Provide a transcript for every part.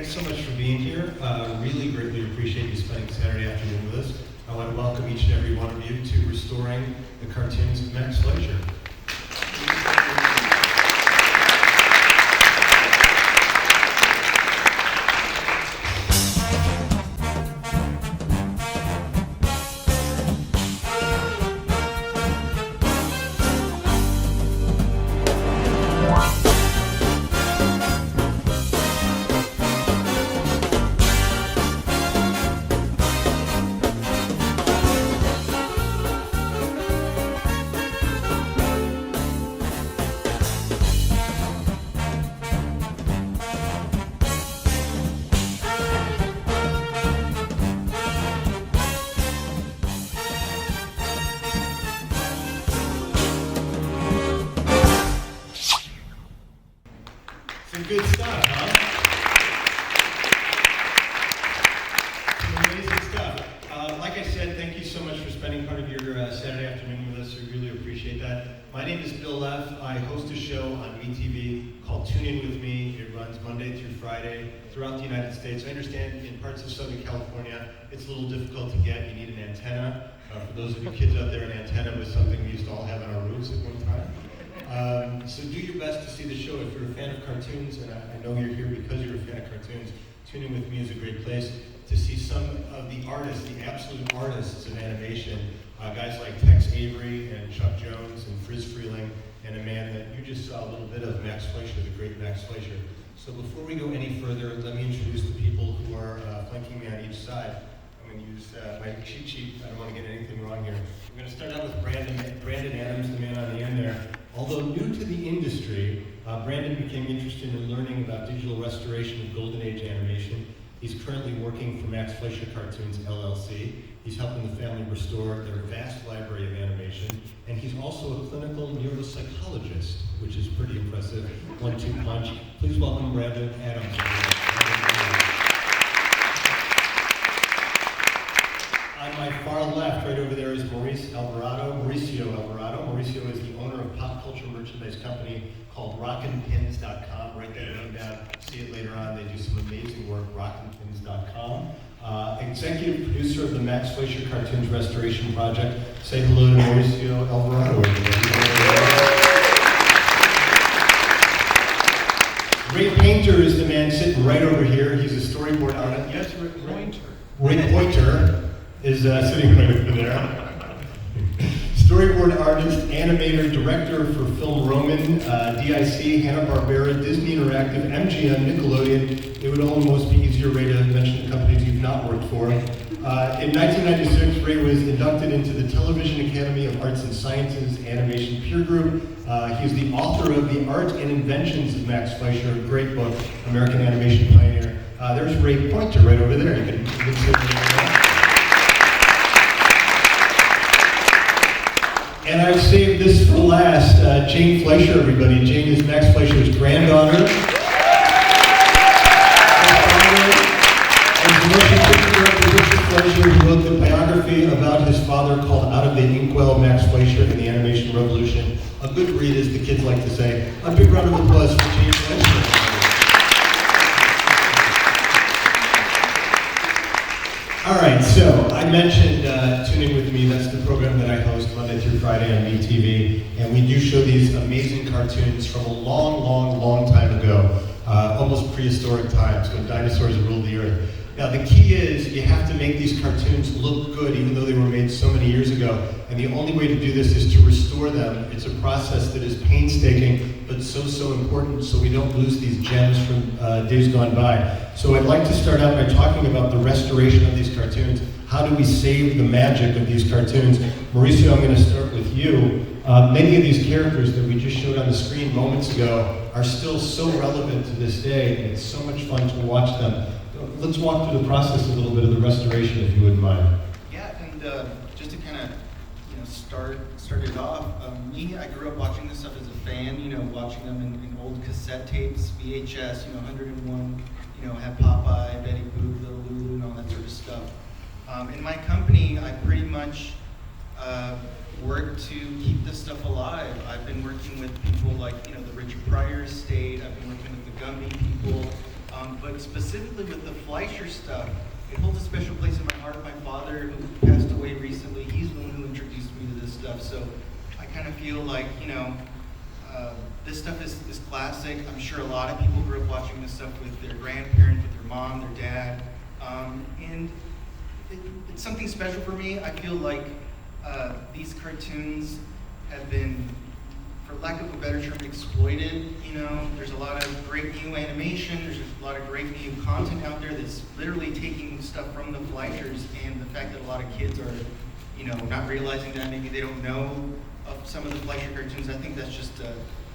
thanks so much for being here. Really greatly appreciate you spending Saturday afternoon with us. I want to welcome each and every one of you to Restoring the Cartoons of Max Fleischer. Good stuff, huh? Some amazing stuff. Like I said, thank you so much for spending part of your Saturday afternoon with us. We really appreciate that. My name is Bill Leff. I host a show on MeTV called Tune In With Me. It runs Monday through Friday throughout the United States. I understand in parts of Southern California, it's a little difficult to get. You need an antenna. For those of you kids out there, an antenna was something we used to all have on our roofs at one time. So do your best to see the show. If you're a fan of cartoons, and I know you're here because you're a fan of cartoons, Tune In With Me is a great place to see some of the artists, the absolute artists of animation, guys like Tex Avery and Chuck Jones and Friz Freleng, and a man that you just saw a little bit of, Max Fleischer, the great Max Fleischer. So before we go any further, let me introduce the people who are flanking me on each side. I'm going to use my cheat sheet. I don't want to get anything wrong here. I'm going to start out with Brandon Adams, the man on the end there. Although new to the industry, Brandon became interested in learning about digital restoration of Golden Age animation. He's currently working for Max Fleischer Cartoons, LLC. He's helping the family restore their vast library of animation. And he's also a clinical neuropsychologist, which is pretty impressive. 1-2 punch. Please welcome Brandon Adams. On my far left, right over there, is Mauricio Alvarado. Mauricio is the owner of pop culture merchandise company called rockinpins.com. Write that name down, see it later on. They do some amazing work, rockinpins.com. Executive producer of the Max Fleischer Cartoons Restoration Project. Say hello to Mauricio Alvarado. Ray Painter is the man sitting right over here. He's a storyboard artist. Yes, Ray Pointer is sitting right over there. Storyboard artist, animator, director for Film Roman, DIC, Hanna-Barbera, Disney Interactive, MGM, Nickelodeon. It would almost be easier, Ray, to mention the companies you've not worked for. In 1996, Ray was inducted into the Television Academy of Arts and Sciences Animation Peer Group. He is the author of The Art and Inventions of Max Fleischer, a great book, American Animation Pioneer. There's Ray Pointer right over there. You can sit there. And I've saved this for last. Jane Fleischer, everybody. Jane is Max Fleischer's granddaughter. Fleischer, who wrote the biography about his father called Out of the Inkwell, Max Fleischer and the Animation Revolution. A good read, as the kids like to say. A big round of applause for Jane Fleischer. All right, so I mentioned Tune In With Me. That's the program that I host Monday through Friday on MeTV, and we do show these amazing cartoons from a long time ago, almost prehistoric times when dinosaurs ruled the earth. Now the key is you have to make these cartoons look good even though they were made so many years ago, and the only way to do this is to restore them. It's a process that is painstaking but so important so we don't lose these gems from days gone by. So I'd like to start out by talking about the restoration of these cartoons. How do we save the magic of these cartoons? Mauricio, I'm going to start with you. Many of these characters that we just showed on the screen moments ago are still so relevant to this day, and it's so much fun to watch them. Let's walk through the process a little bit of the restoration, if you wouldn't mind. Yeah, and just to kind of, start it off. I grew up watching this stuff as a fan. Watching them in old cassette tapes, VHS. 101. Had Popeye, Betty Boop, Little Lulu, and all that sort of stuff. In my company, I pretty much work to keep this stuff alive. I've been working with people like the Richard Pryor estate. I've been working with the Gumby people. But specifically with the Fleischer stuff, it holds a special place in my heart. My father, who passed away recently, he's the one who introduced me to this stuff. So I kind of feel like, this stuff is classic. I'm sure a lot of people grew up watching this stuff with their grandparents, with their mom, their dad. And it's something special for me. I feel like these cartoons have been, for lack of a better term, exploited. There's a lot of great new animation, there's a lot of great new content out there that's literally taking stuff from the Fleischers, and the fact that a lot of kids are, not realizing that, maybe they don't know of some of the Fleischer cartoons. I think that's just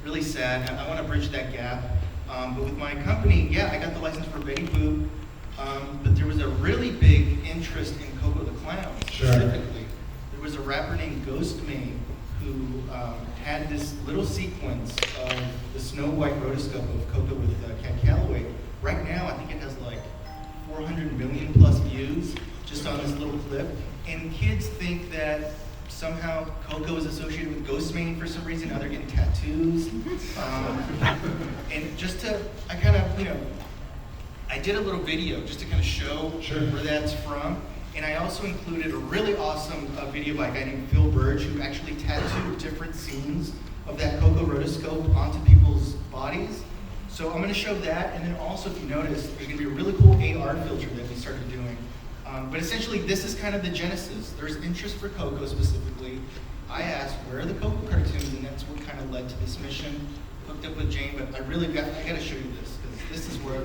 really sad. I want to bridge that gap. But with my company, yeah, I got the license for Betty Boop, but there was a really big interest in Koko the Clown specifically. There was a rapper named Ghostmane who had this little sequence of the Snow White rotoscope of Koko with Cat Calloway. Right now, I think it has like 400 million plus views just on this little clip. And kids think that somehow Koko is associated with Ghostmane for some reason. Now they're getting tattoos. And just to, I did a little video just to kind of show where that's from. And I also included a really awesome video by a guy named Phil Burge, who actually tattooed different scenes of that Koko rotoscope onto people's bodies. So I'm going to show that, and then also, if you notice, there's going to be a really cool AR filter that we started doing. But essentially, this is kind of the genesis. There's interest for Koko specifically. I asked, where are the Koko cartoons? And that's what kind of led to this mission. Hooked up with Jane, but I got to show you this, because this is where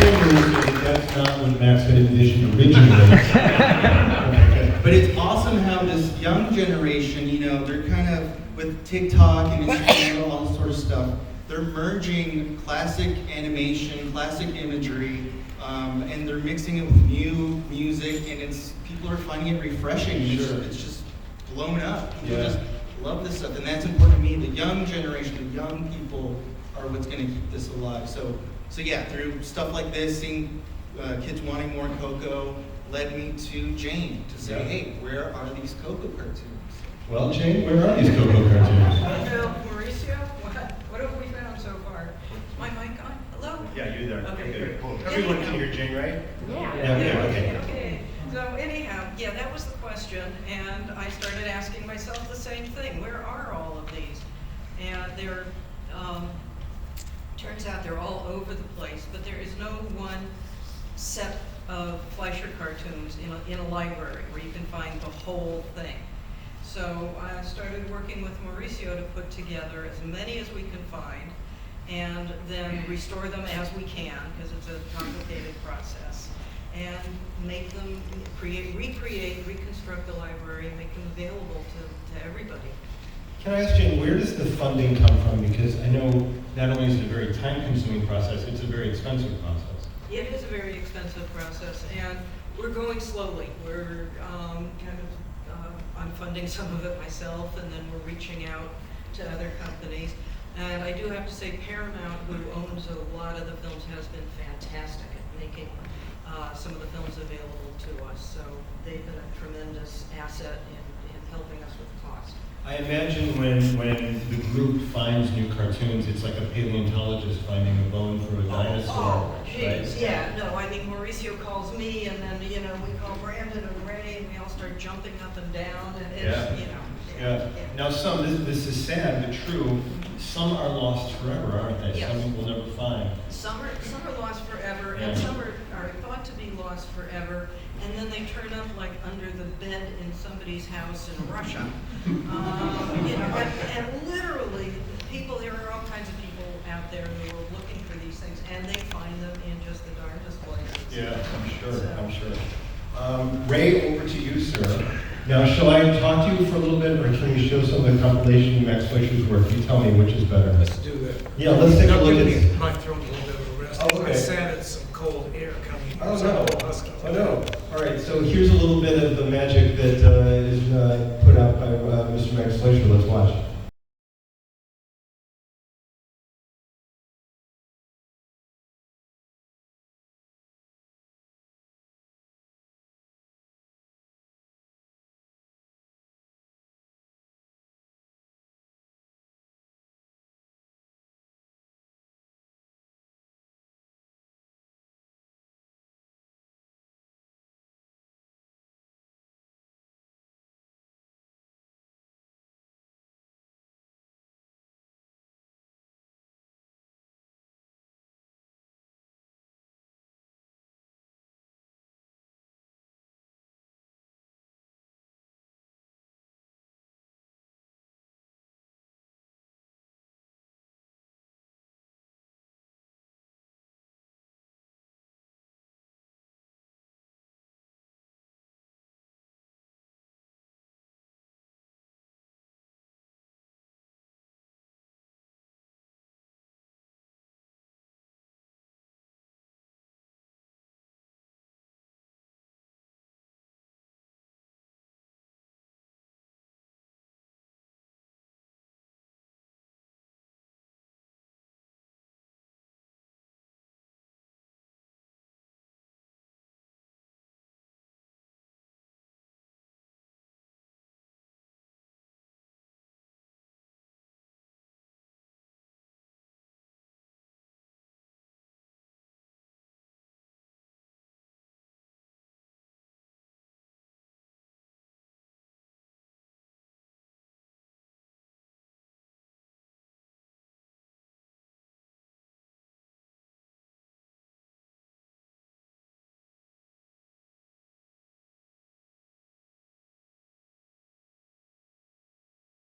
That's not what Max had envisioned originally. But it's awesome how this young generation, they're kind of, with TikTok and Instagram and all this sort of stuff, they're merging classic animation, classic imagery, and they're mixing it with new music, and people are finding it refreshing. It's just blown up. People just love this stuff, and that's important to me. The young generation, the young people are what's going to keep this alive. So yeah, through stuff like this, seeing kids wanting more Koko, led me to Jane to say, hey, where are these Koko cartoons? Well, Jane, where are these Koko cartoons? Well, Mauricio, what have we found so far? Is my mic on? Hello? Yeah, you're there. Okay, good. great. Everyone can hear Jane, right? Yeah, okay. Okay. So anyhow, that was the question, and I started asking myself the same thing. Where are all of these? And they're, turns out they're all over the place, but there is no one set of Fleischer cartoons in a library where you can find the whole thing. So I started working with Mauricio to put together as many as we can find, and then restore them as we can, because it's a complicated process, and make them, recreate, reconstruct the library, make them available to everybody. Can I ask Jane, where does the funding come from? Because I know not only is it a very time-consuming process, it's a very expensive process. It is a very expensive process, and we're going slowly. We're I'm funding some of it myself, and then we're reaching out to other companies. And I do have to say, Paramount, who owns a lot of the films, has been fantastic at making some of the films available to us. So they've been a tremendous asset in helping us with cost. I imagine when the group finds new cartoons, it's like a paleontologist finding a bone for a dinosaur. Oh, geez, right? yeah, no, I mean, Mauricio calls me, and then, we call Brandon and Ray, and we all start jumping up and down, and it's, Yeah. Now this is sad but true. Some are lost forever, aren't they? Yes. Some we'll never find. Some are lost forever, Yeah. and some are thought to be lost forever, and then they turn up like under the bed in somebody's house in Russia. And literally, there are all kinds of people out there who are looking for these things, and they find them in just the darndest places. Yeah, I'm sure. So- Ray, over to you, sir. Now, shall I talk to you for a little bit, or can you show some of the compilation of Max Fleischer's work? You tell me which is better. Let's do that. Yeah, let's take a look at Give it. my throat a little bit of a rest. Oh, okay. I sat in some cold air coming. Oh, so no. I'm a little husky Oh, today. no. All right, so here's a little bit of the magic that is put out by Mr. Max Fleischer. Let's watch.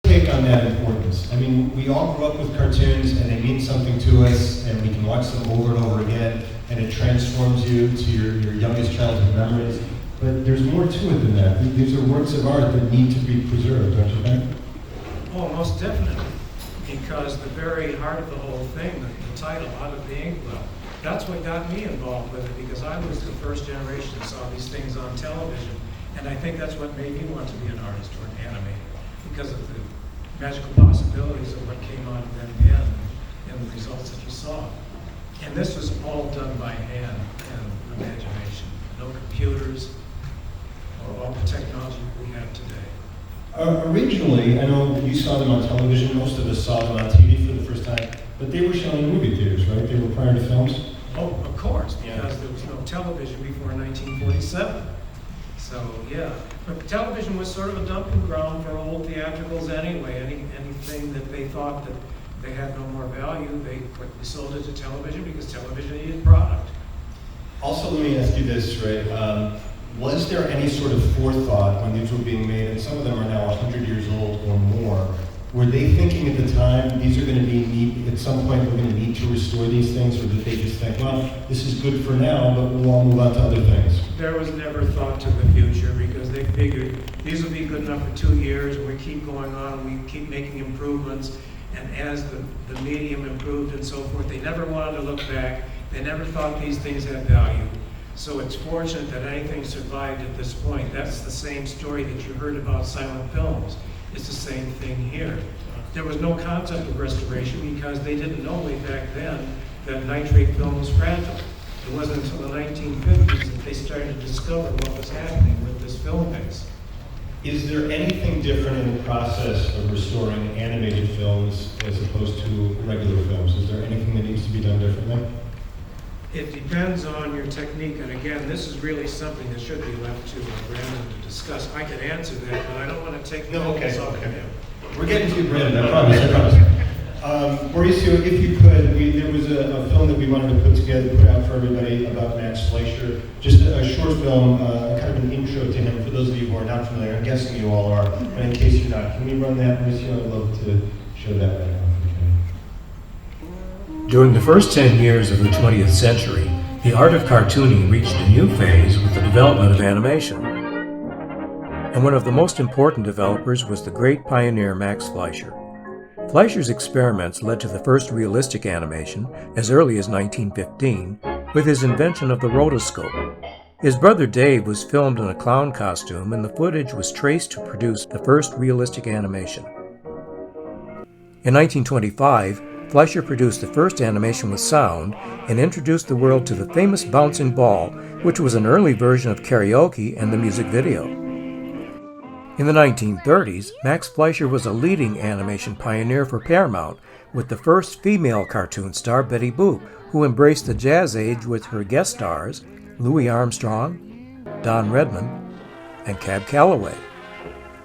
Take on that importance. I mean, we all grew up with cartoons and they mean something to us, and we can watch them over and over again, and it transforms you to your youngest childhood memories. But there's more to it than that. These are works of art that need to be preserved, don't you think? Oh, most definitely. Because the very heart of the whole thing, the title, Out of the Inkwell, that's what got me involved with it, because I was the first generation that saw these things on television. And I think that's what made me want to be an artist or an animator, because of the magical possibilities of what came out of them and the results that you saw. And this was all done by hand and imagination. No computers or all the technology we have today. Originally, I know you saw them on television. Most of us saw them on TV for the first time, but they were shown in movie theaters, right? They were prior to films. Oh, of course, Yeah. because there was no television before 1947. So, yeah. But television was sort of a dumping ground for old theatricals anyway. Anything that they thought that they had no more value, they quickly sold it to television because television needed product. Also, let me ask you this, Ray. Was there any sort of forethought when these were being made, and some of them are now 100 years old or more? Were they thinking at the time, these are going to be, at some point we're going to need to restore these things, or did they just think, well, this is good for now, but we'll all move on to other things? There was never thought to the future because they figured these will be good enough for 2 years, and we keep going on, we keep making improvements, and as the medium improved and so forth, they never wanted to look back. They never thought these things had value. So it's fortunate that anything survived at this point. That's the same story that you heard about silent films. It's the same thing here. There was no concept of restoration because they didn't know way back then that nitrate film was fragile. It wasn't until the 1950s that they started to discover what was happening with this film base. Is there anything different in the process of restoring animated films as opposed to regular films? Is there anything that needs to be done differently? It depends on your technique, and again, this is really something that should be left to Brandon to discuss. I can answer that, but I don't want to take the focus off of him. We're getting to you, Brandon, I promise. Mauricio, if you could, there was a film that we wanted to put out for everybody about Max Fleischer. Just a short film, kind of an intro to him for those of you who are not familiar. I'm guessing you all are, but in case you're not, can we run that, Mauricio? I'd love to show that right now. During the first 10 years of the 20th century, the art of cartooning reached a new phase with the development of animation. And one of the most important developers was the great pioneer Max Fleischer. Fleischer's experiments led to the first realistic animation as early as 1915 with his invention of the rotoscope. His brother Dave was filmed in a clown costume, and the footage was traced to produce the first realistic animation. In 1925, Fleischer produced the first animation with sound and introduced the world to the famous bouncing ball, which was an early version of karaoke and the music video. In the 1930s, Max Fleischer was a leading animation pioneer for Paramount, with the first female cartoon star, Betty Boop, who embraced the jazz age with her guest stars, Louis Armstrong, Don Redman, and Cab Calloway.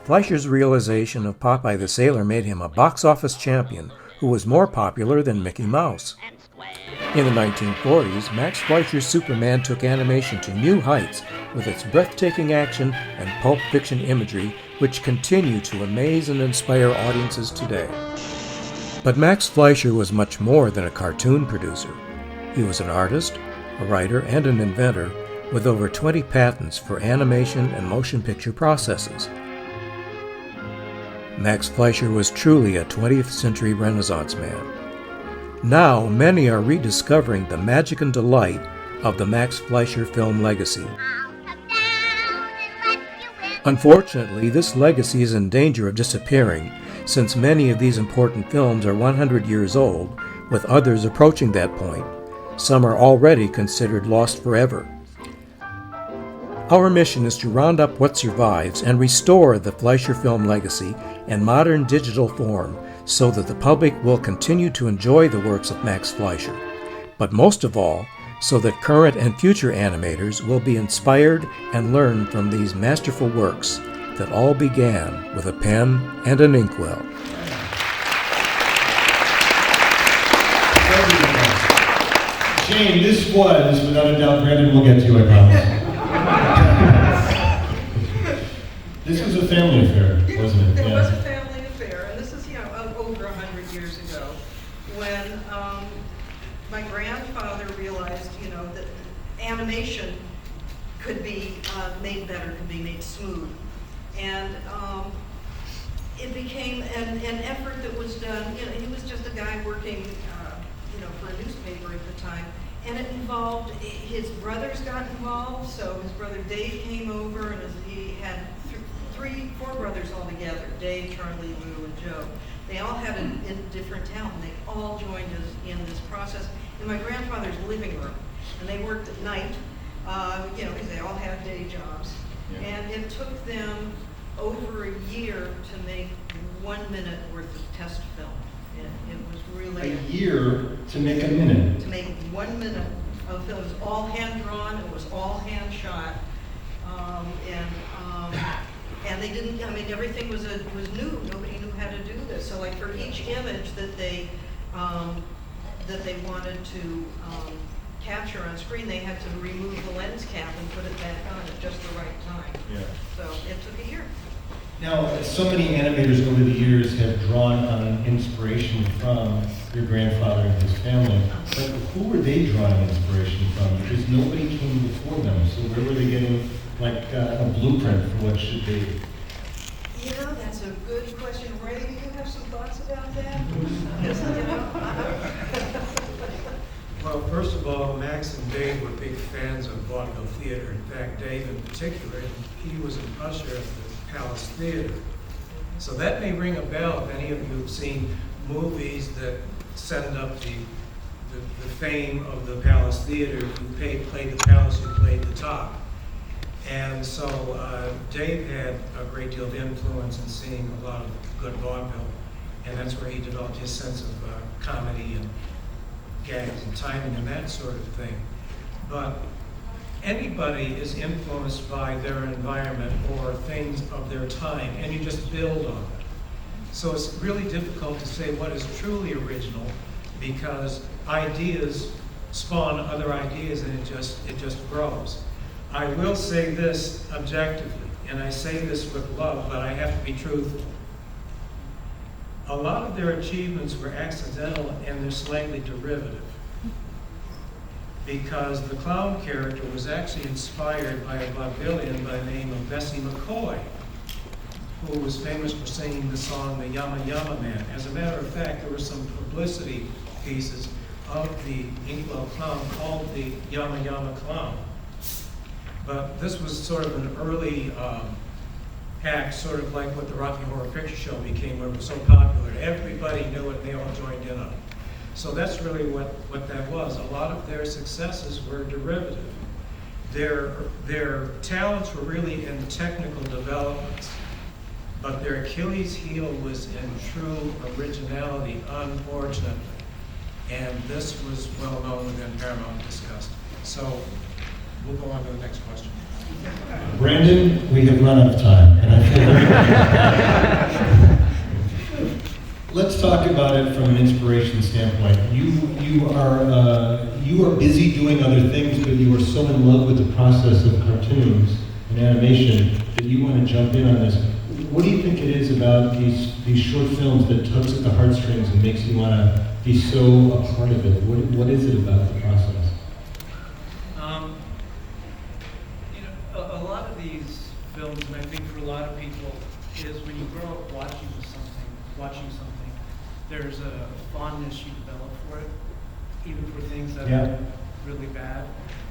Fleischer's realization of Popeye the Sailor made him a box office champion, who was more popular than Mickey Mouse. In the 1940s, Max Fleischer's Superman took animation to new heights with its breathtaking action and pulp fiction imagery, which continue to amaze and inspire audiences today. But Max Fleischer was much more than a cartoon producer. He was an artist, a writer, and an inventor with over 20 patents for animation and motion picture processes. Max Fleischer was truly a 20th century Renaissance man. Now, many are rediscovering the magic and delight of the Max Fleischer film legacy. Unfortunately, this legacy is in danger of disappearing, since many of these important films are 100 years old, with others approaching that point. Some are already considered lost forever. Our mission is to round up what survives and restore the Fleischer film legacy in modern digital form so that the public will continue to enjoy the works of Max Fleischer. But most of all, so that current and future animators will be inspired and learn from these masterful works that all began with a pen and an inkwell. Shane, this was, without a doubt, Brandon will get to you, I promise. This was a family affair, wasn't it? It was a family affair, and this is, over 100 years ago, when my grandfather realized, that animation could be made better, could be made smooth. And it became an effort that was done, he was just a guy working, for a newspaper at the time. And it involved, his brothers got involved, so his brother Dave came over, and he had four brothers all together, Dave, Charlie, Lou, and Joe. They all had a different talent. They all joined us in this process in my grandfather's living room. And they worked at night, because they all had day jobs. Yeah. And it took them over a year to make 1 minute worth of test film. It was really... A year to make a minute? To make 1 minute of film. It was all hand-drawn, it was all hand-shot. And they didn't, everything was new. Nobody knew how to do this. So like for each image that they wanted to capture on screen, they had to remove the lens cap and put it back on at just the right time. Yeah. So it took a year. Now, so many animators over the years have drawn on inspiration from your grandfather and his family, but who were they drawing inspiration from? Because nobody came before them, so where were they getting like a blueprint for what should be? You know, that's a good question. Ray, do you have some thoughts about that? Yes, you know? Well, first of all, Max and Dave were big fans of vaudeville theater. In fact, Dave in particular, he was an usher at the Palace Theater. So that may ring a bell if any of you have seen movies that set up the fame of the Palace Theater. Who played the Palace, who played the top. And so Dave had a great deal of influence in seeing a lot of good vaudeville, and that's where he developed his sense of comedy and gags and timing and that sort of thing. But anybody is influenced by their environment or things of their time, and you just build on it. So it's really difficult to say what is truly original, because ideas spawn other ideas, and it just grows. I will say this objectively, and I say this with love, but I have to be truthful. A lot of their achievements were accidental and they're slightly derivative, because the clown character was actually inspired by a vaudevillian by the name of Bessie McCoy, who was famous for singing the song The Yama Yama Man. As a matter of fact, there were some publicity pieces of the Inkwell clown called the Yama Yama Clown. But this was sort of an early act, sort of like what the Rocky Horror Picture Show became, where it was so popular. Everybody knew it, and they all joined in on it. So that's really what that was. A lot of their successes were derivative. Their talents were really in technical developments, but their Achilles heel was in true originality, unfortunately. And this was well known within Paramount, discussed. So we'll go on to the next question. Brandon, we have run out of time, and I feel very Let's talk about it from an inspiration standpoint. You are busy doing other things, but you are so in love with the process of cartoons and animation that you want to jump in on this. What do you think it is about these short films that tugs at the heartstrings and makes you want to be so a part of it? What is it about the process? A lot of these films, and I think for a lot of people, is when you grow up watching something, there's a fondness you develop for it, even for things that are really bad.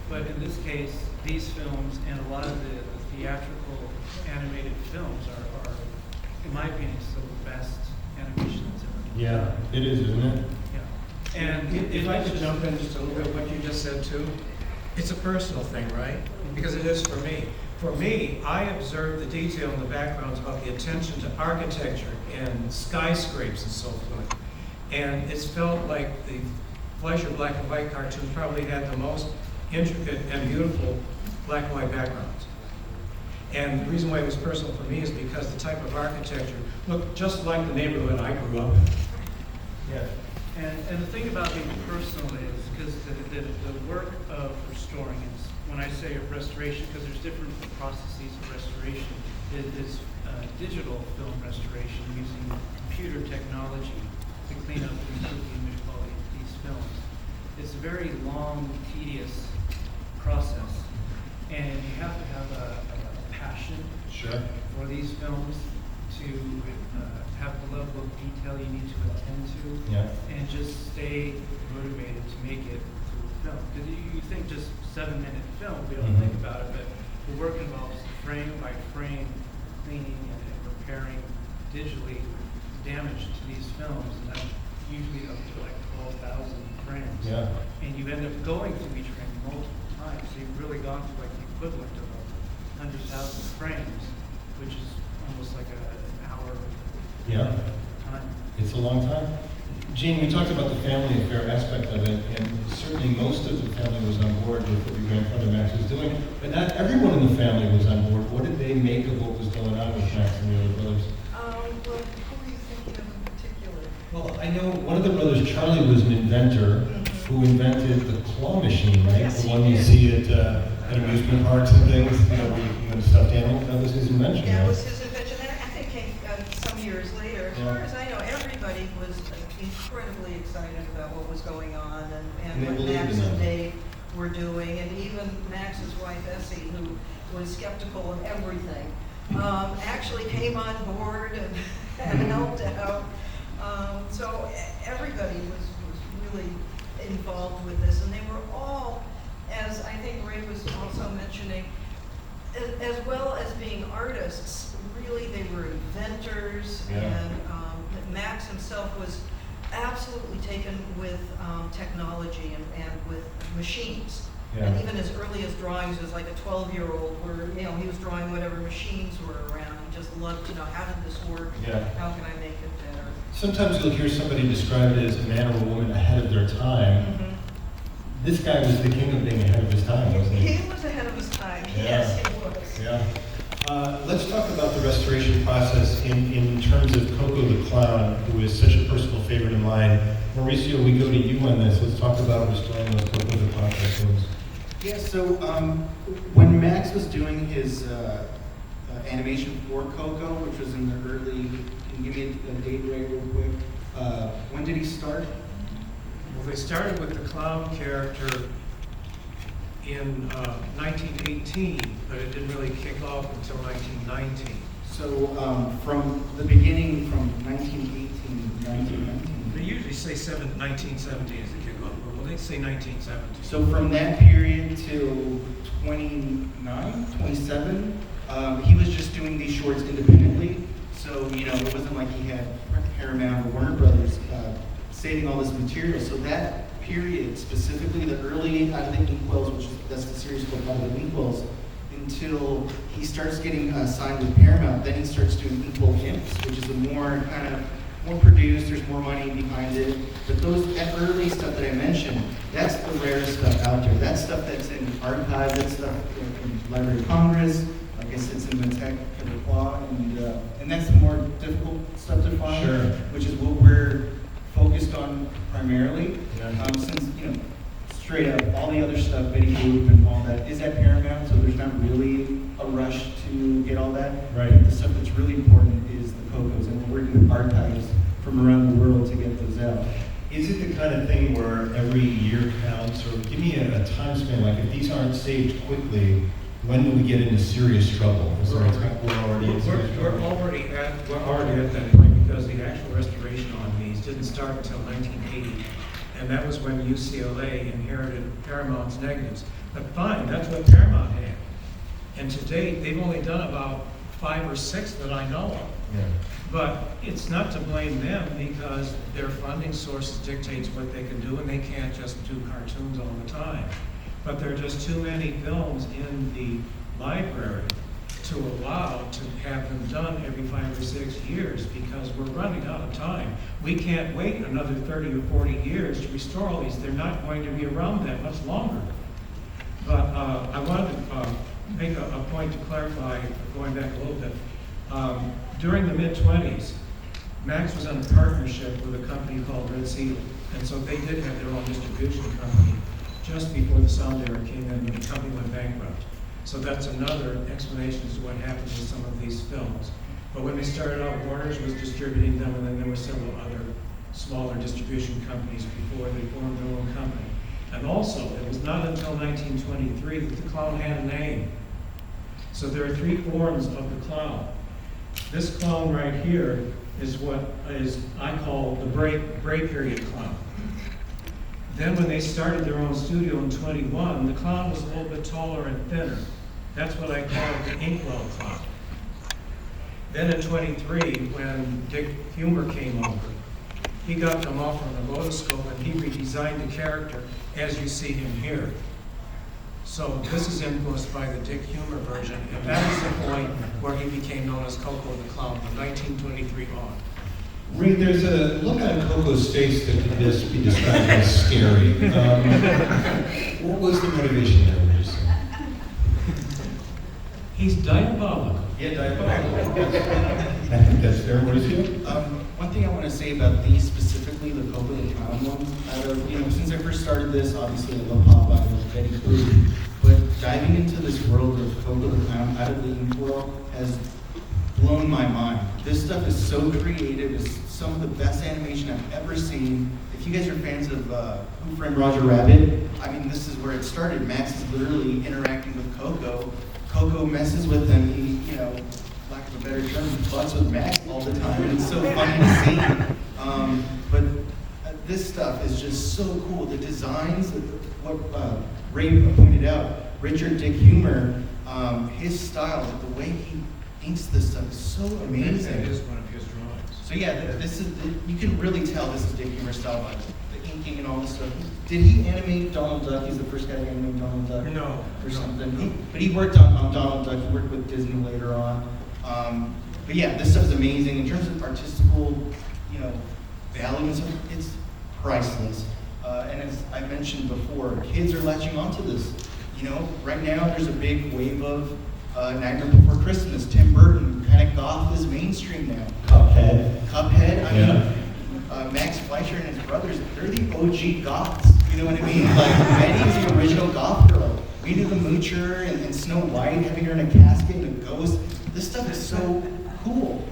But in this case, these films and a lot of the theatrical animated films are, in my opinion, some of the best animation that's ever been. Yeah, it is, isn't it? Yeah. And if I could jump in just a little bit, what you just said too, it's a personal thing, right? Because it is for me. For me, I observe the detail in the backgrounds about the attention to architecture and skyscrapes and so forth. And it's felt like the Fleischer black and white cartoons probably had the most intricate and beautiful black and white backgrounds. And the reason why it was personal for me is because the type of architecture looked just like the neighborhood I grew up in. Yeah. And the thing about being personal is, because the work of restoring is, when I say restoration, because there's different processes of restoration, is digital film restoration using computer technology to clean up and improve the image quality of these films. It's a very long, tedious process, and you have to have a passion for these films to have the level of detail you need to attend to, and just stay motivated to make it through the film. Because you think just 7-minute film, we don't think about it, but the work involves frame by frame cleaning and repairing digitally damage to these films, and that's usually up to like 12,000 frames. Yeah. And you end up going through each frame multiple times, so you've really gone through like the equivalent of 100,000 frames, which is almost like an hour time. It's a long time. Gene, we talked about the family affair aspect of it, and certainly most of the family was on board with what your grandfather Max was doing, but not everyone in the family was on board. What did they make of what was going on with Max and the other brothers? Well, who are you thinking of in particular? Well, I know one of the brothers, Charlie, was an inventor who invented the claw machine, right? Yes, The he one you did. see at amusement parks and things, when the stuffed animal, that was his invention, Yeah, it right? was his invention, and I think came some years later. As Yeah. far as I know, everybody was incredibly excited about what was going on And and they what believed Max in and them. Dave were doing, and even Max's wife Essie, who was skeptical of everything, actually came on board and helped out. So everybody was really involved with this, and they were all, as I think Ray was also mentioning, as well as being artists, really they were inventors, Yeah. and Max himself was absolutely taken with technology and with machines. Yeah. And even as early as drawings as like a 12-year-old, where he was drawing whatever machines were around. He just loved to know, how did this work? Yeah. How can I make it better? Sometimes you'll hear somebody described as a man or a woman ahead of their time. Mhm. This guy was the king of being ahead of his time, wasn't he? He was ahead of his time. Yeah. Yes, he was. Yeah. Let's talk about the restoration process in terms of Koko the Clown, who is such a personal favorite of mine. Mauricio, we go to you on this. Let's talk about restoring those Koko the Clown cartoons. Yeah, so when Max was doing his animation for Coco, which was in the early, can you give me a date right real quick? When did he start? Well, they started with the clown character in 1918, but it didn't really kick off until 1919. So from the beginning, from 1918 to 1919. They usually say 1917 as the kickoff, but well, they say 1917. So from that period till 29, 27, he was just doing these shorts independently. So, it wasn't like he had Paramount or Warner Brothers saving all this material. So that period, specifically the early Out of the Inkwells, that's the series called Out of the Inkwells, until he starts getting signed with Paramount, then he starts doing Inkwell Imps, which is a more produced, there's more money behind it. But that early stuff that I mentioned, that's the rarest stuff out there. That's stuff that's in archives, that's stuff in Library of Congress, I guess it's in the Tech Quebecois, and that's the more difficult stuff to find, Sure. which is what we're focused on primarily. Yeah. Since, straight up, all the other stuff, Betty Boop and all that, is at Paramount, so there's not really a rush to get all that. Right. The stuff that's really important is the Cocos, and we're working with archives from around the world to get those out. Is it the kind of thing where every year counts, or give me a time span, like if these aren't saved quickly, when do we get into serious trouble? Is there a time we're already in serious We're trouble? already at that point, because the actual restoration on these didn't start until 1980. And that was when UCLA inherited Paramount's negatives. But fine, that's what Paramount had. And to date, they've only done about 5 or 6 that I know of. Yeah. But it's not to blame them, because their funding sources dictates what they can do, and they can't just do cartoons all the time. But there are just too many films in the library to allow to have them done every 5 or 6 years, because we're running out of time. We can't wait another 30 or 40 years to restore all these. They're not going to be around that much longer. But I wanted to make a point to clarify, going back a little bit. During the mid-20s, Max was in a partnership with a company called Red Seal, and so they did have their own distribution company just before the sound era came in, and the company went bankrupt. So that's another explanation as to what happened with some of these films. But when they started out, Warner's was distributing them, and then there were several other smaller distribution companies before they formed their own company. And also, it was not until 1923 that the clown had a name. So there are 3 forms of the clown. This clown right here is what I call the Bray period clown. Then when they started their own studio in 21, the clown was a little bit taller and thinner. That's what I call the Inkwell clown. Then in 23, when Dick Humer came over, he got them off on the rotoscope, and he redesigned the character as you see him here. So this is influenced by the Dick Humer version, and that is the point where he became known as Koko the Clown from 1923 on. Reid, there's a look on Coco's face that could just be described as scary. What was the motivation there, would you say? He's diabolical. Yeah, diabolical. I think that's fair. Mauricio? One thing I want to say about these specifically, the Koko the Clown ones, out of, since I first started this, obviously I love Popeye, I love Betty Boop, but diving into this world of Koko the Clown out of the ink world has blown my mind. This stuff is so creative, it's some of the best animation I've ever seen. If you guys are fans of Who Framed Roger Rabbit, I mean, this is where it started. Max is literally interacting with Koko. Koko messes with him, he, lack of a better term, fucks with Max all the time, and it's so funny to see. But this stuff is just so cool. The designs, what Reid pointed out, Richard Dick Humor, his style, the way he inks this stuff is so amazing. It is one of his drawings. So yeah, this is, you can really tell this is Dick Humor style by the inking and all this stuff. Did he animate Donald Duck? He's the first guy to animate Donald Duck? No. Or something. But he worked on Donald Duck, he worked with Disney later on. But yeah, this stuff is amazing. In terms of artistical, value and stuff, it's priceless. And as I mentioned before, kids are latching onto this. Right now there's a big wave of Nightmare Before Christmas. Tim Burton, kind of goth is mainstream now. Cuphead. I mean, Max Fleischer and his brothers, they're the OG goths. You know what I mean? Like, Betty's the original goth girl. We do the Moocher and Snow White, having her in a casket and a ghost. This stuff is so cool.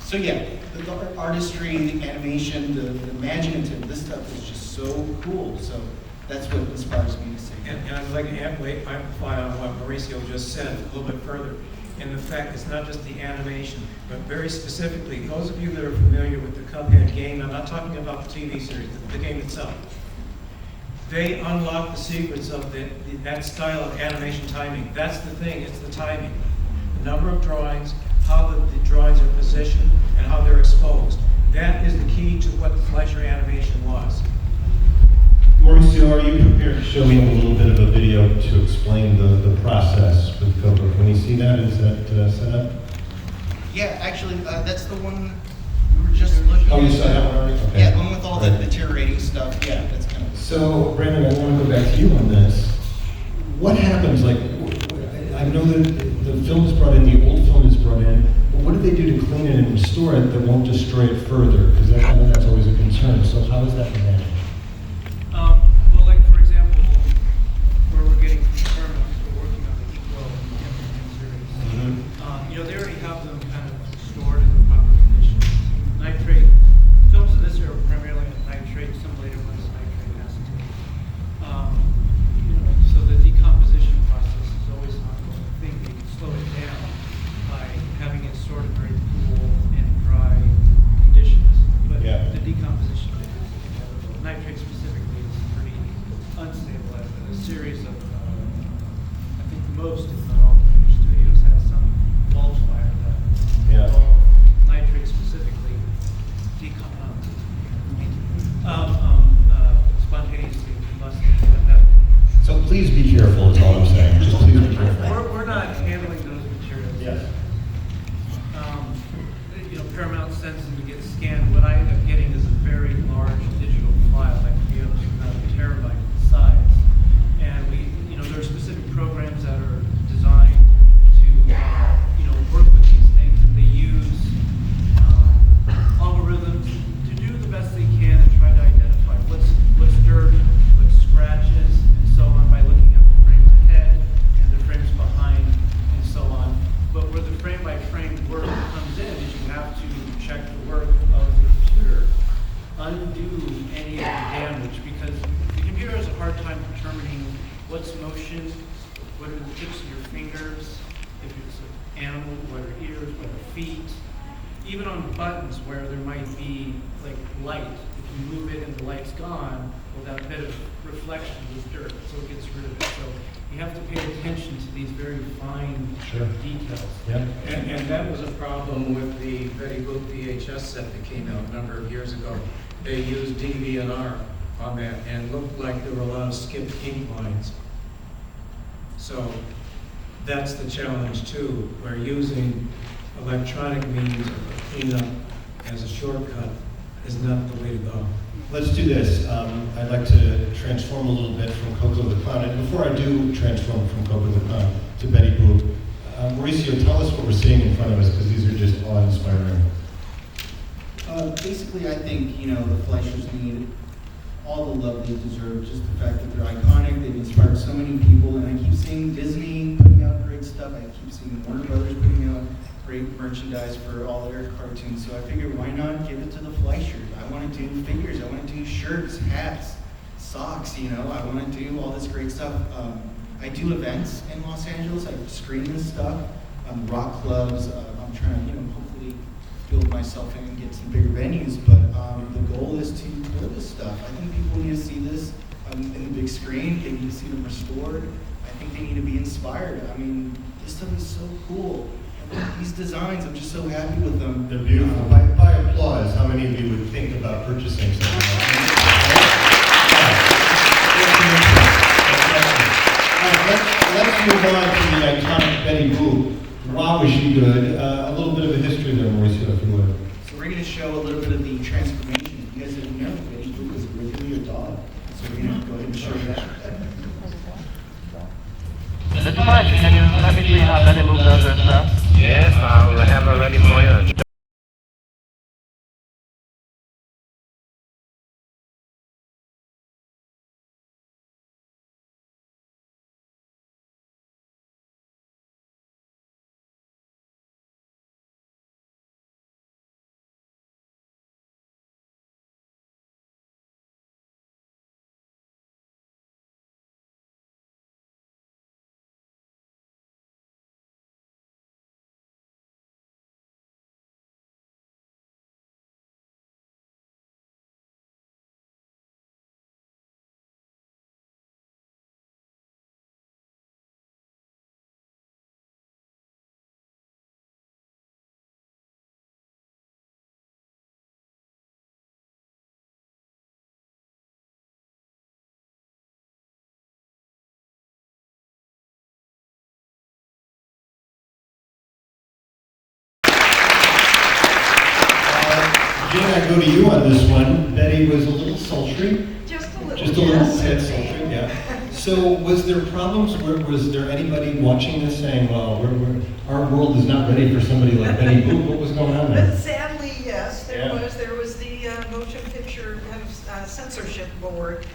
So yeah, the artistry, the animation, the imaginative, this stuff is just so cool. So that's what inspires me to say. And I'd like to amplify on what Mauricio just said a little bit further. In the fact, it's not just the animation, but very specifically, those of you that are familiar with the Cuphead game, I'm not talking about the TV series, the game itself. They unlock the secrets of that style of animation timing. That's the thing, it's the timing. The number of drawings, how the drawings are positioned, and how they're exposed. That is the key to what the Fleischer animation was. Mauricio, are you prepared to show me a little bit of a video to explain the process with Koko? Can we see that? Is that set up? Yeah, actually, that's the one we were just looking at. Oh, you saw that one already? Okay. Yeah, the one with all the deteriorating stuff. Yeah, that's kind of. So, Brandon, I want to go back to you on this. What happens, I know that the film is brought in, the old film is brought in, but what do they do to clean it and restore it that won't destroy it further? Because I know that's always a concern. So how is that managed? Well, like for example, where we're getting from we're working on the Equal series. They already have them kind of stored in the proper conditions. Nitrate films of this are primarily on nitrate. Some later ones nitrate acetate. So the decomposition process is always an ongoing thing. We can slow it down by having it stored in very cool and dry conditions. But Yeah. the decomposition is inevitable. Nitrate specifically is pretty unstable. A series of, I think most, if not all, studios had some wildfire that Yeah. involved nitrate specifically spontaneously combusting. So please be careful is all I'm saying. Just please be careful. We're not handling those materials. Yes. Paramount sends them to get scanned. What I end up getting is a very large digital file that can be up to about a terabyte in size. And there are specific programs that are designed to, work with these things. And they use algorithms to do the best they can and try to identify what's dirt, what's scratches, and so on by looking at the frames ahead and the frames behind and so on. But where the frame-by-frame work comes in is you have to check the work of the computer, undo any of the damage, because the computer has a hard time determining what's motion, what are the tips of your fingers, if it's an animal, what are ears, what are feet. Even on buttons where there might be like light, if you move it and the light's gone, well, that bit of reflection is dirt, so it gets rid of it. So you have to pay attention to these very fine Sure. details. Yeah. And that was a problem with the Betty Boop VHS set that came out a number of years ago. They used DV&R on that and looked like there were a lot of skipped ink lines. So that's the challenge too, where using electronic means of cleanup as a shortcut is not the way to go. Let's do this. I'd like to transform a little bit from Koko the Clown. And before I do transform from Koko the Clown to Betty Boop, Mauricio, tell us what we're seeing in front of us, because these are just awe-inspiring. Basically, I think, you know, the Fleischers need all the love they deserve, just the fact that they're iconic, they've inspired so many people, and I keep seeing Disney putting out great stuff, I keep seeing Warner Brothers putting out great merchandise for all their cartoons, so I figured why not give it to the Fleischers? I want to do figures, I want to do shirts, hats, socks, you know, I want to do all this great stuff. I do events in Los Angeles, I screen this stuff, rock clubs, I'm trying to, you know, hopefully build myself in and get some bigger venues, but the goal is to build this stuff. I think people need to see this in the big screen, they need to see them restored, I think they need to be inspired. I mean, this stuff is so cool. These designs, I'm just so happy with them. They're beautiful. By applause, how many of you would think about purchasing something like that? Let's move on to the iconic Betty Boop. Wow, was she good? A little bit of a history there, Mauricio, if you would. So we're going to show a little bit of the transformation. You guys didn't know Betty Boop was originally a dog. So we're going to go ahead and show that. Mr. Fleischer, can you let me see how Betty Boop does her stuff? Yes, I'll have her ready for you. Jane, I go to you on this one. Betty was a little sultry. Just a little. Just a little yes. bit sultry, yeah. So was there problems? Was there anybody watching this saying, well, our world is not ready for somebody like Betty Boop? What was going on But there? sadly, yes, there Yeah. was the motion picture kind of censorship board,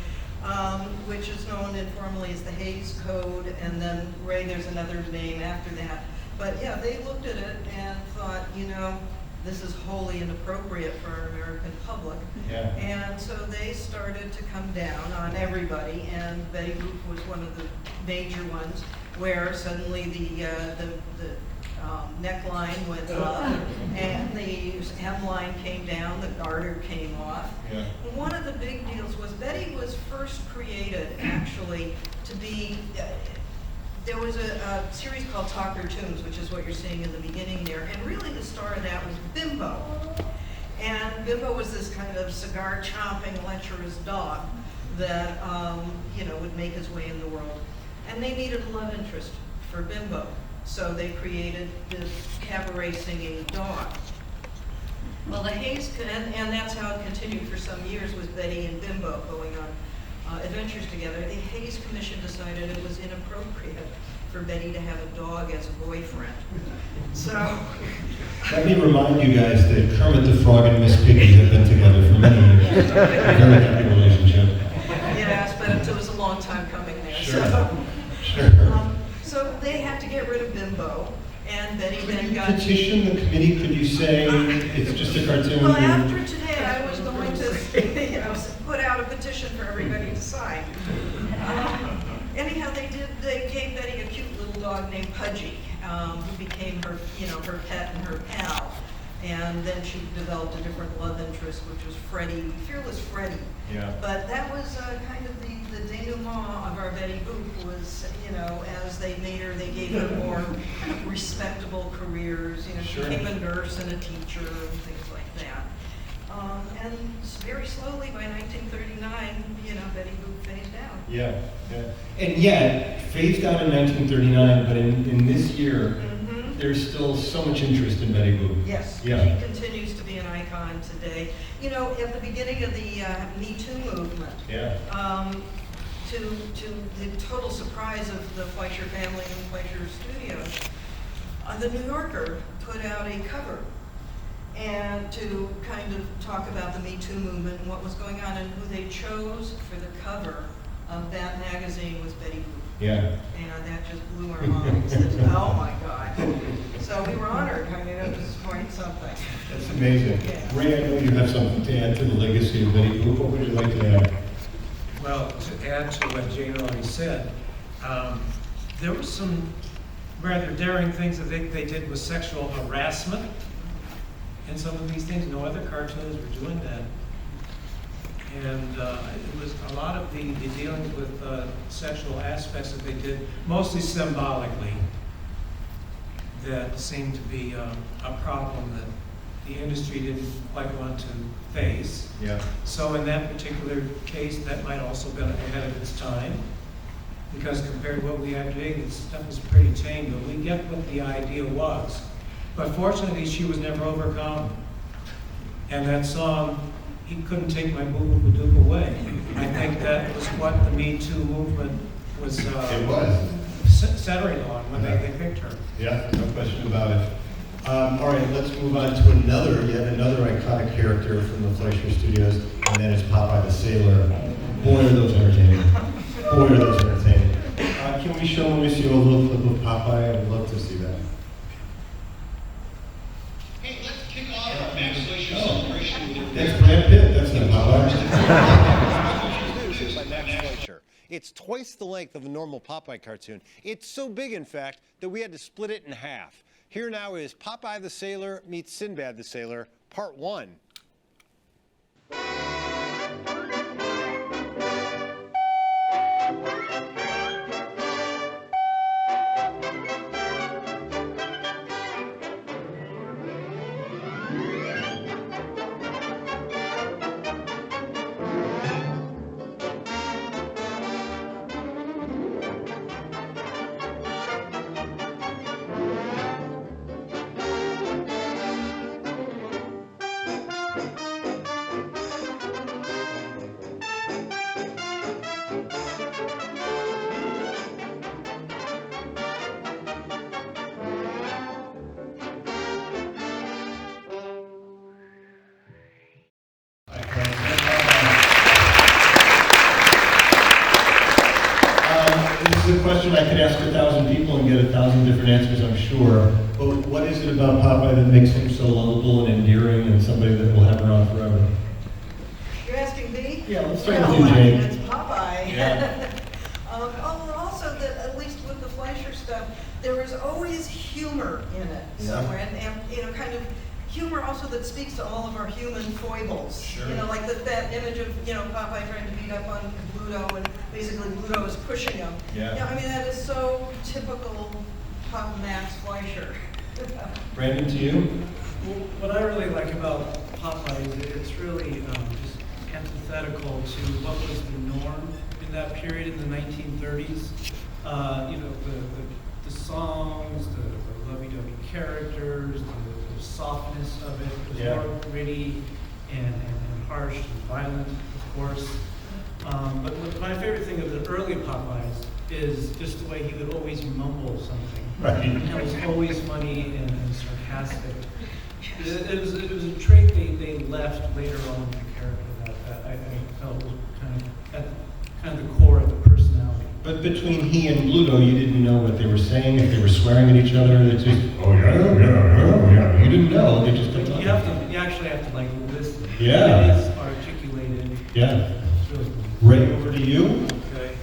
which is known informally as the Hays Code, and then Ray, there's another name after that. But yeah, they looked at it and thought, you know, this is wholly inappropriate for our American public. Yeah. And so they started to come down on everybody, and Betty Boop was one of the major ones, where suddenly the neckline went up, and the hemline came down, the garter came off. Yeah. One of the big deals was Betty was first created, actually, to be, there was a series called Cartoons, which is what you're seeing in the beginning there, and really the star of that was Bimbo. And Bimbo was this kind of cigar-chomping, lecherous dog that, you know, would make his way in the world. And they needed a love interest for Bimbo, so they created this cabaret-singing dog. Well, the Hays, and that's how it continued for some years, with Betty and Bimbo going on adventures together. The Hays Commission decided it was inappropriate for Betty to have a dog as a boyfriend. So, Let me remind you guys that Kermit the Frog and Miss Piggy have been together for many years. Very happy relationship. yes, but it was a long time coming there. Sure. So, Sure. so they had to get rid of Bimbo, and Betty Could then you got. petition the committee? Could you say it's just a cartoon? Well, after today, I was going to, you know, put out a petition for everybody to sign. Anyhow, they gave Betty a cute little dog named Pudgy, who became her, you know, her pet and her pal. And then she developed a different love interest, which was Freddie, Fearless Freddie. Yeah. But that was kind of the denouement of our Betty Boop was, you know, as they made her, they gave her more kind of respectable careers. You know, Sure. she became a nurse and a teacher and things like that. And very slowly, by 1939, you know, Betty Boop phased out. Yeah, yeah. And yet, phased out in 1939, but in this year, there's still so much interest in Betty Boop. Yes, Yeah. she continues to be an icon today. You know, at the beginning of the Me Too movement, Yeah. to the total surprise of the Fleischer family and Fleischer Studios, the New Yorker put out a cover and to kind of talk about the Me Too movement and what was going on, and who they chose for the cover of that magazine was Betty Boop. Yeah. And that just blew our minds. Oh my God. So we were honored. I mean, it was quite something. That's amazing. Yeah. Ray, I know you have something to add to the legacy of Betty Boop. What would you like to add? Well, to add to what Jane already said, there were some rather daring things that they did with sexual harassment in some of these things. No other cartoons were doing that. And it was a lot of the dealings with sexual aspects that they did, mostly symbolically, that seemed to be a problem that the industry didn't quite want to face. Yeah. So in that particular case, that might also been ahead of its time, because compared to what we have today, this stuff is pretty tame, but we get what the idea was. But fortunately, she was never overcome. And that song, He Couldn't Take My Boo Boo Doop Away, I think that was what the Me Too movement was It was. centering on when they picked her. Yeah, no question about it. All right, let's move on to yet another iconic character from the Fleischer Studios, and that is Popeye the Sailor. Boy, are those entertaining. Boy, are those entertaining. Can we show Mauricio a little clip of Popeye? I would love to see that. Hey, let's kick off our Max Fleischer celebration. That's Brad Pitt, that's not Popeye. By Max Fleischer. It's twice the length of a normal Popeye cartoon. It's so big, in fact, that we had to split it in half. Here now is Popeye the Sailor meets Sinbad the Sailor, Part 1. This is a question I could ask 1,000 people and get 1,000 different answers, I'm sure. But what is it about Popeye that makes him so lovable and endearing and somebody that we'll have around forever? You're asking me? Yeah, let's start Well, with you, Jane. It's Popeye. Yeah. Also, that at least with the Fleischer stuff, there was always humor in it somewhere, and kind of humor also that speaks to all of our human foibles. Sure. Like that image of Popeye trying to beat up on Bluto, and basically Bluto is pushing him. Yeah. I mean, that is so typical Max Fleischer. Brandon, to you? Well, what I really like about Popeye is it's really just antithetical to what was the norm in that period in the 1930s. The songs, the lovey-dovey characters, the softness of it was more gritty and harsh and violent, of course. But my favorite thing of the early Popeyes is just the way he would always mumble something. Right. And it was always funny and sarcastic. It was a trait they left later on in the character that I felt was kind of the core of the personality. But between he and Bluto, you didn't know what they were saying, if they were swearing at each other, it's just, oh yeah. You didn't know, they just kept talking. You actually have to listen. Yeah. It is articulated. Yeah. It's really cool. Ray, over to you. Okay.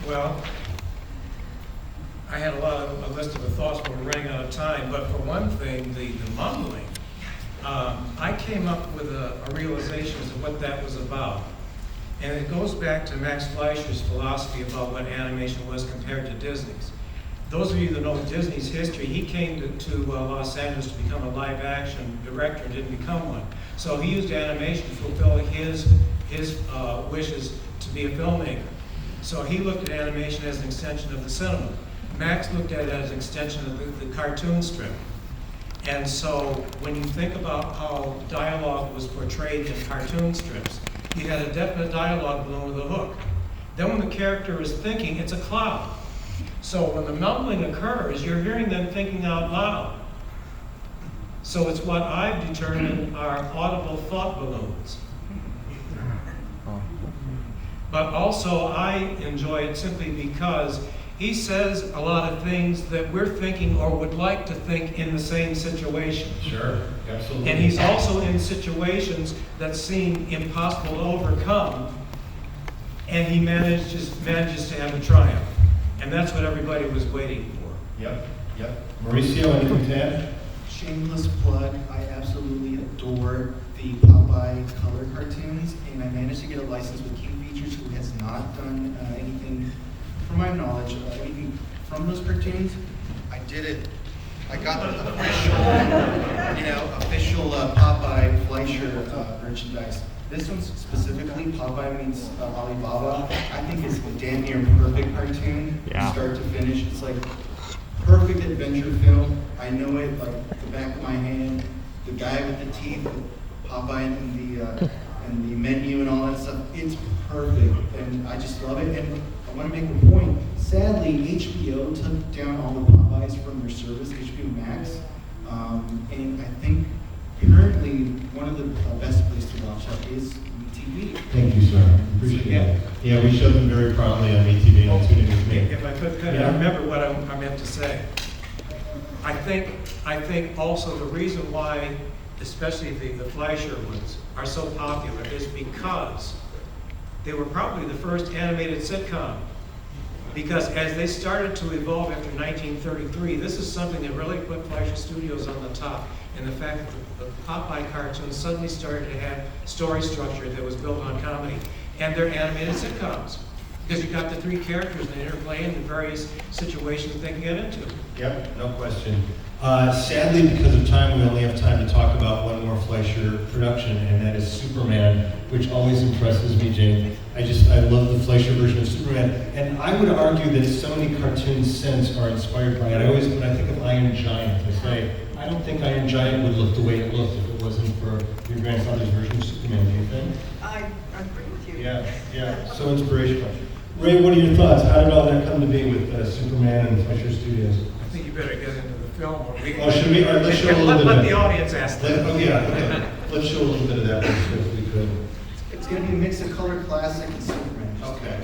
Well, I had a list of thoughts, but we're running out of time. But for one thing, the mumbling, I came up with a realization as to what that was about. And it goes back to Max Fleischer's philosophy about what animation was compared to Disney's. Those of you that know Disney's history, he came to Los Angeles to become a live action director and didn't become one. So he used animation to fulfill his wishes to be a filmmaker. So he looked at animation as an extension of the cinema. Max looked at it as an extension of the cartoon strip. And so when you think about how dialogue was portrayed in cartoon strips, you had a definite dialogue balloon with a hook. Then when the character is thinking, it's a cloud. So when the mumbling occurs, you're hearing them thinking out loud. So it's what I've determined are audible thought balloons. But also I enjoy it simply because he says a lot of things that we're thinking or would like to think in the same situation. Sure, absolutely. And he's also in situations that seem impossible to overcome, and he manages to have a triumph. And that's what everybody was waiting for. Yep. Mauricio, anything to add? Shameless plug, I absolutely adore the Popeye color cartoons, and I managed to get a license with King Features, who has not done anything, from my knowledge, anything from those cartoons. I did it. I got the official Popeye Fleischer merchandise. This one's specifically Popeye meets Alibaba. I think it's a damn near perfect cartoon, from start to finish. It's like perfect adventure film. I know it like the back of my hand. The guy with the teeth, Popeye and the menu and all that stuff. It's perfect, and I just love it. And I want to make a point. Sadly, HBO took down all the Popeyes from their service, HBO Max, and I think currently one of the best places to watch that is MeTV. Thank you, sir. Appreciate that. Yeah, we showed them very proudly on MeTV and tuning with me. If I could, I remember what I meant to say. I think also the reason why, especially the Fleischer ones, are so popular is because they were probably the first animated sitcom. Because as they started to evolve after 1933, this is something that really put Fleischer Studios on the top. And the fact that the Popeye cartoons suddenly started to have story structure that was built on comedy. And they're animated sitcoms. Because you've got the three characters and they interplay in the various situations they can get into. Yep, no question. Sadly, because of time, we only have time to talk about one more Fleischer production, and that is Superman, which always impresses me, Jane. I love the Fleischer version of Superman, and I would argue that so many cartoons since are inspired by it. When I think of Iron Giant, I say, I don't think Iron Giant would look the way it looked if it wasn't for your grandfather's version of Superman, do you think? I agree with you. Yeah, so inspirational. Ray, what are your thoughts? How did all that come to be with Superman and Fleischer Studios? I think you better get into the film. Or we Oh, should we? All right, let's show a little bit let of the that. audience ask them. Okay. Let's show a little bit of that if we could. It's going to be a mix of color classic and Superman. Okay.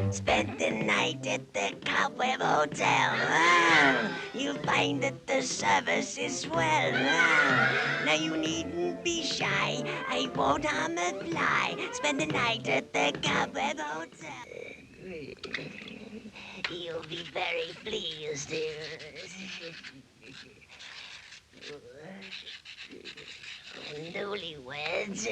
Spend the night at the Cobweb Hotel. Ah, you'll find that the service is swell. Ah, now you needn't be shy. I won't harm a fly. Spend the night at the Cobweb Hotel. You'll be very pleased. Newlyweds.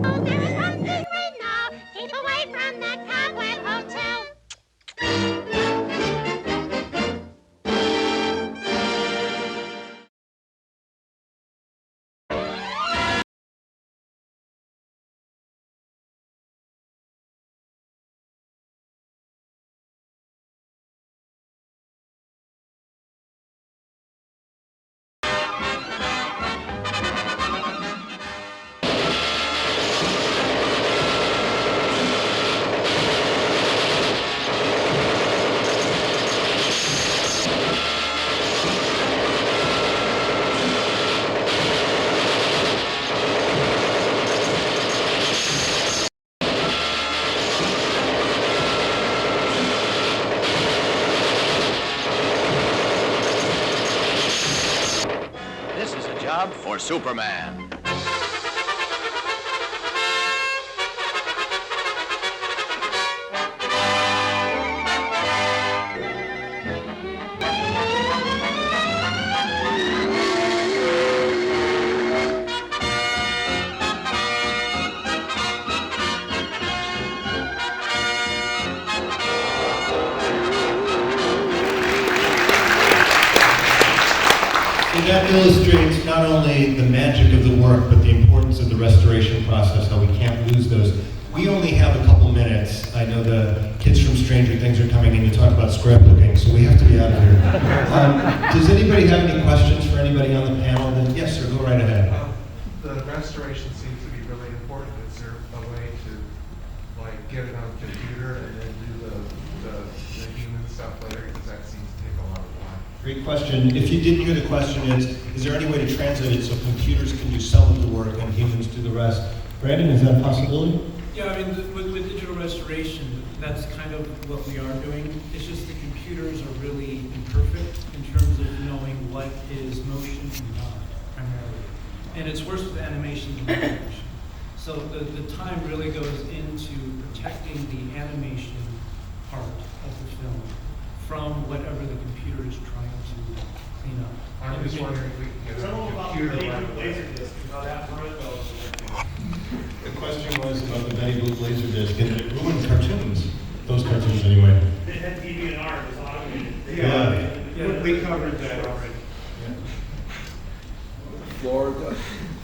Oh, there's something right now. Keep away from the Cobweb Hotel. This is a job for Superman. That illustrates not only the magic of the work, but the importance of the restoration process, how we can't lose those We only have a couple minutes. I know the kids from Stranger Things are coming in to talk about scrapbooking, so we have to be out of here. Does anybody have any questions for anybody on the panel? Then yes, sir, go right ahead. The restoration seems to be really important. Is there a way to like get it on the computer and then do the human stuff later? Because that seems to take a lot of time. Great question. If you didn't hear the question, is there any way to translate it so computers can do some of the work and humans do the rest? Brandon, is that a possibility? Yeah, I mean, with digital restoration, that's kind of what we are doing. It's just the computers are really imperfect in terms of knowing what is motion and not, primarily. And it's worse with animation than animation. So the time really goes into protecting the animation part of the film from whatever the computer is trying to clean up. I'm just wondering if we can get a computer right. how that work goes. The question was about the Betty Boop Laserdisc, and it ruined cartoons. Those cartoons, anyway. It had TV and art, it was automated. Yeah. We covered that already. Florida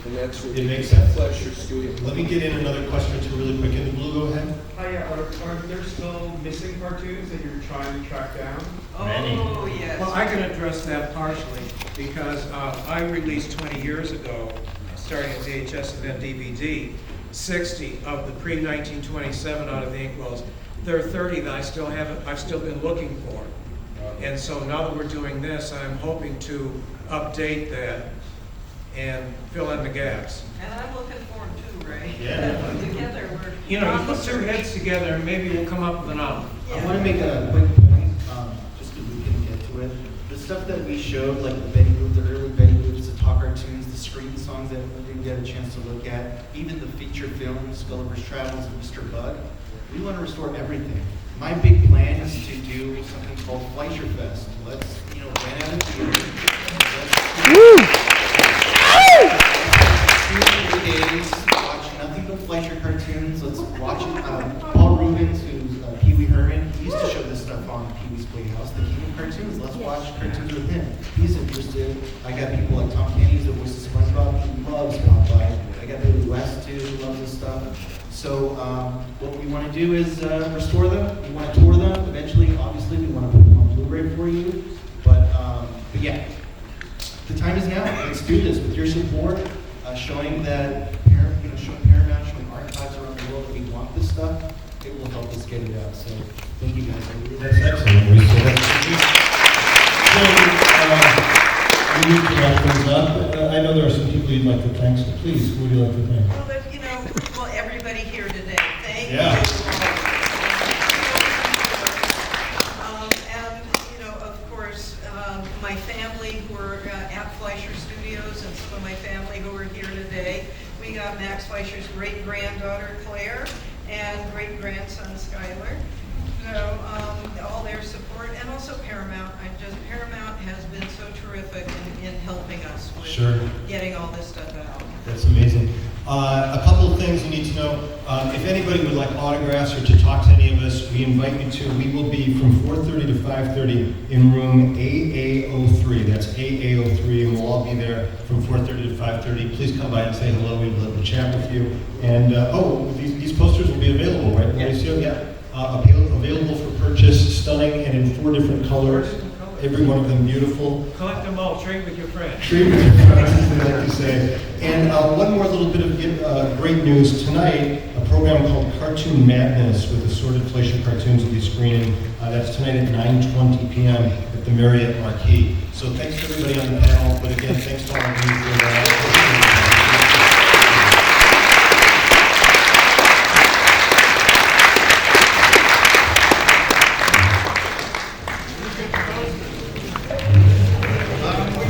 connects with It makes sense. Fleischer Studio. Let me get in another question or two really quick. In the blue, go ahead. Yeah, are there still missing cartoons that you're trying to track down? Oh, yes. Well, I can address that partially because I released 20 years ago, starting at VHS and then DVD, 60 of the pre-1927 out of the inkwells. There are 30 that I've still been looking for. And so now that we're doing this, I'm hoping to update that and fill in the gaps. And I'm looking forward to, Ray. Yeah. Together, we're. You know, on you the put two search. heads together and maybe we'll come up with an album. I want to make a quick point, just because we couldn't get to it. The stuff that we showed, like the Betty Boop, the early Betty Boops, the talk cartoons, the screen songs that we didn't get a chance to look at, even the feature films, Gulliver's Travels and Mr. Bug, we want to restore everything. My big plan is to do something called Fleischer Fest. Let's, rent out a theater. Days, watch nothing but Fleischer cartoons. Let's watch Paul Rubens, who's Pee-wee Herman. He used to show this stuff on Pee-wee's Playhouse, the King of Cartoons. Let's watch cartoons with him. He's interested. I got people like Tom Kenny, who's the voice of SpongeBob. He loves Popeye. I got Billy West too, who loves this stuff. So what we want to do is restore them. We want to tour them. Eventually, obviously, we want to put them on Blu-ray for you. But yeah, the time is now. Let's do this with your support. Showing that, showing Paramount, showing archives around the world that we want this stuff, it will help us get it out. So thank you guys. That's excellent. We need to wrap things up. I know there are some people you'd like to thank, so please, who would you like to thank? Well, everybody here today, thank you. Yeah. And, of course, my family who are at Fleischer Studios and some of my family who are here today. We got Max Fleischer's great-granddaughter, Claire, and great-grandson, Skylar. So, all their support, and also Paramount. Paramount has been so terrific in helping us with getting all this stuff out. That's amazing. A couple of things you need to know. If anybody would like autographs or to talk to any of us, we invite you to. We will be from 4:30 to 5:30 in room AA03. That's AA03, and we'll all be there from 4:30 to 5:30. Please come by and say hello. We'd love to chat with you. And these posters will be available, right, Mauricio? Yeah. Available for purchase, stunning, and in 4 different colors. Every one of them beautiful. Collect them all, trade with your friends. Trade with your friends, as they like to say. And one more little bit of great news. Tonight, a program called Cartoon Madness with assorted Fleischer cartoons will be screening. That's tonight at 9:20 p.m. at the Marriott Marquis. So thanks to everybody on the panel, but again, thanks to all of you for